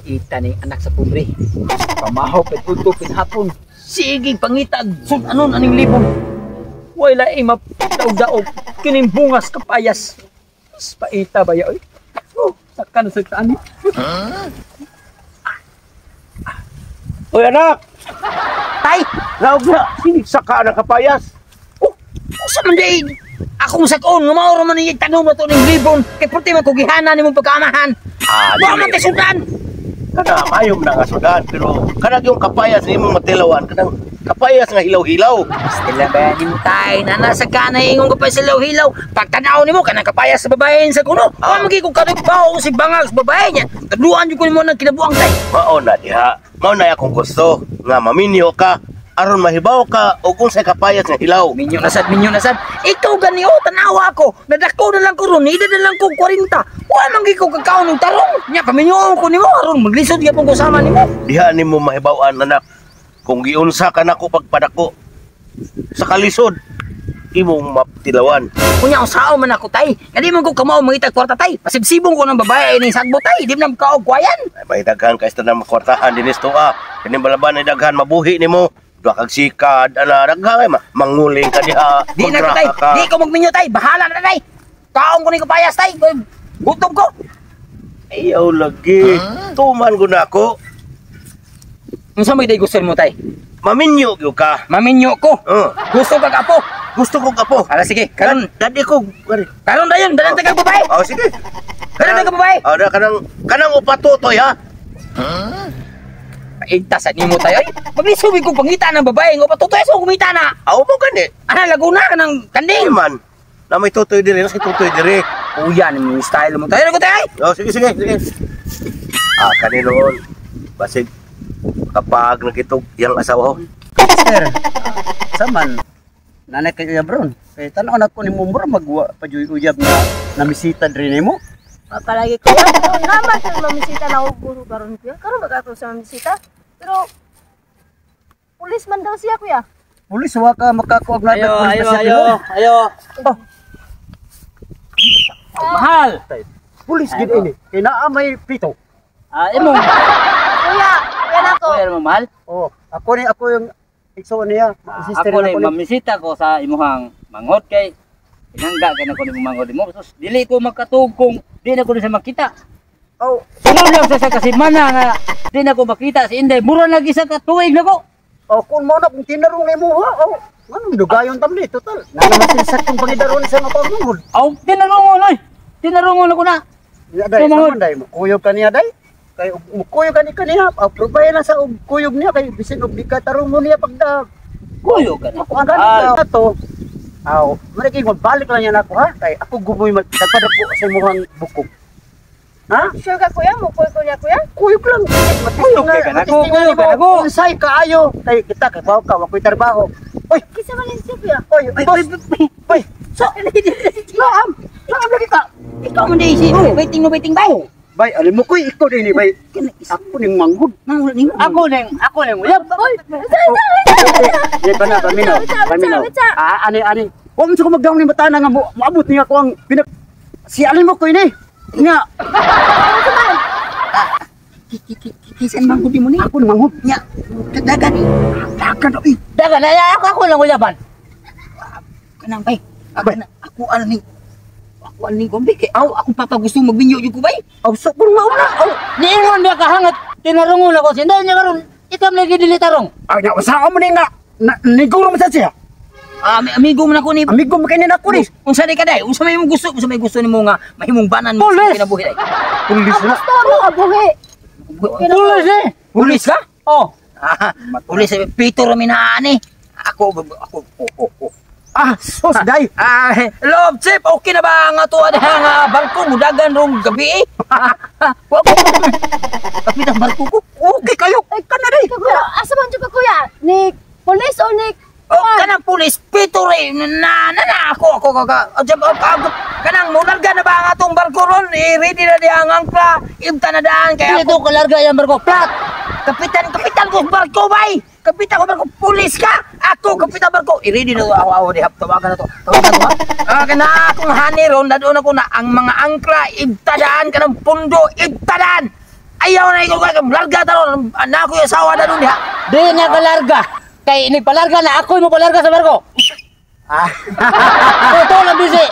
paita ni anak sa pobre. Pamahaw pet udto pinhapon. Sige pangitag sun anon aning libon. Wala ay mapdaog-daog kining bungas kapayas. Paita ba ya oy? Oh, sakan sa taan. Oy anak, Tay, naog na sinigsa ka na kapayas. oh, sa man day. Ako sakon nga mao ra man ni tanong mo to ning libon kay puti man ko gihana nimong pagkaamahan. Wa man tay sudan. Kana mayom na nga sudan pero kanang yung kapayas ni imong matilawan kanang kapayas nga hilaw-hilaw. Stila ba ni mo tay na nasa kana ingong kapay sa hilaw. Pagtanaw nimo kanang kapayas sa babae sa kuno. Wa magi ko kadagbaw si bangag sa babae niya. Taduan jud ko nimo nang kinabuang tay. Mao na diha. Mao na akong gusto nga maminyo ka aron mahibaw ka og unsay kapayas nga hilaw. Minyo nasad. Ikaw gani o tanawa ako. Nadako na lang ko ron, ida na lang ko 40. Wa man gi ko kakaon og tarong. Nya paminyo ko nimo aron maglisod gyapon ko sama nimo. Diha nimo mahibaw-an anak. Kung giunsa ka nako pagpadako sa kalisod imong maptilawan. Kunya usaw man ako tay. Nga di man ko kamao mangitag kwarta tay. Pasibsibong ko ng babae ni sagbo tay. Di man kaog kwayan. Ay, may daghan ka sa tanang makwartahan dinis to Kini balaban ay daghan mabuhi nimo. Duha kag sikad ana daghan ay manguling ka diha. Di na ko tay. Di ko magminyo tay. Bahala na tay. Kaong ko ni kapayas tay. Gutom ko. Ayaw lagi. Tuman ko na ako. Unsa may day gusto mo tay? Maminyo gyud ka. Maminyo ko. Gusto kag apo. Gusto ko kapo. Ala sige, karon Dadi ko. karon dayon, dalan tagang babae. Oh sige. Dalan tagang babae. Oh da kanang upatutoy ha. Paigta sa nimo tayo. Ay, maglisubig ko pangita ng babae, ngo patutoy sa kumita na. Aw mo gani. Ana Laguna ka ng kanding. Man. Na may tutoy dire, si tutoy dire. Uyan mo style mo tayo ko tayo. Oh sige. Kaninoon. Basig kapag nakitog yang asawa ko. Sir, saman, nanay kayo bron. Kaya tanaw na ko ni Mumura magwa pajuy-uyab na namisita rin mo. Palagi ko yan. Kung naman kung mamisita na uguro karon kuya. Karon baga ako sa mamisita. Pero, pulis man daw siya kuya. Pulis, wa ka makakuag na Ayo. Mahal. Pulis gid ini. Kaya naa may pito. Imo. Kuya, yan ako. Kuya mo mahal. Oh, ako yung ikso niya. Sister Ako na ni mamisita ko sa imuhang manghod kay pinangga kay nako ni manghod mo. Sus dili ko makatug kung di na ko sa makita. Oh, Sunod lang sa kasi mana nga di na ko makita si Inday mura lagi sa katuig nako. oh kung mo na kung tinarong mo ha. Oh, manong dugayon tamli total. Na naman sinsakong pangidaron sa mga pagmungod. Aw tinarungon oy. Tinarungon ako na. Ya day, saman day mo. Kuyog kaniya day. Kay kuyog kaniya. Probay na sa kuyog niya kay bisin og di ka tarong mo niya pagda. Kuyo ka na. Ako ang ganito to. Aw, mariki magbalik lang yan ako ha. Kay ako gumoy magpadako sa muhang bukog. Ha? Sure ka kuya? Mukoy ko niya kuya? Kuyog lang. Kuyog ka na. Kuyog ka na. Unsay kaayo. Kay kita kay bawo ka wakoy trabaho. Oy, Kisa man yan siya kuya? oy, boss. Oy, so Laam lagi ka. Ikaw man day si waiting ba? Bay, alam mo koy ikaw din ni bay. Ako ning manghud. Ako ning uyab. Oy! Yan ba na, paminaw. Witsa! Ani. Huwag mo siya magdaong ni Matana nga maabot niya ko ang si alin mo ko ini. Nga. Kisan man ko di mo ni. Ako nang manghud. Nya. Dagan. Dagan na ako lang uyaban. Kanang bay. Ako aning gombe kay ako papagusto magbinyo jud ko bay. Aw so kung mauna. Aw, Niingon dia kahangat tinarungon ako si Inday niya karon. Ikam lagi dili tarong. nya usaha mo ni nga. Niguro mo sa siya. Amigo mo na ko ni. Amigo mo kay ni nako ni. Unsa day ka day? Unsa may gusto nimo nga mahimong banan mo Pulis! sa kinabuhi day? Pulis na. Toro ka buhi! Pulis eh. Pulis ka? Oh. Pulis pito ra minani. Ako. Sos day. Love chip, okay na ba nga to nga barko mudagan rong gabi? Wa ko. Kapit ang barko ko. Okay kayo. Ay, kana day! Kuya, asa man dyan ka kuya? Ni polis o ni... Kanang pulis pito rin na ako kanang mularga na ba nga tong barko ron ready na di ang angkla ibta na daan kaya Dili ko kalarga yan barko. Plat. kapitan ko barko bay kapitan ko barko pulis ka ako kapitan barko i-ready na ako di tawagan na to ha kana akong hani ron dadon ako na ang mga angkla ibtadaan kanang pundo ibtadaan ayaw na ikaw kay larga taron anak ko yung asawa na nun ha. Di na kalarga. Kay ini palarga na ako mo palarga sa barko. Ah. Ito lang bisi.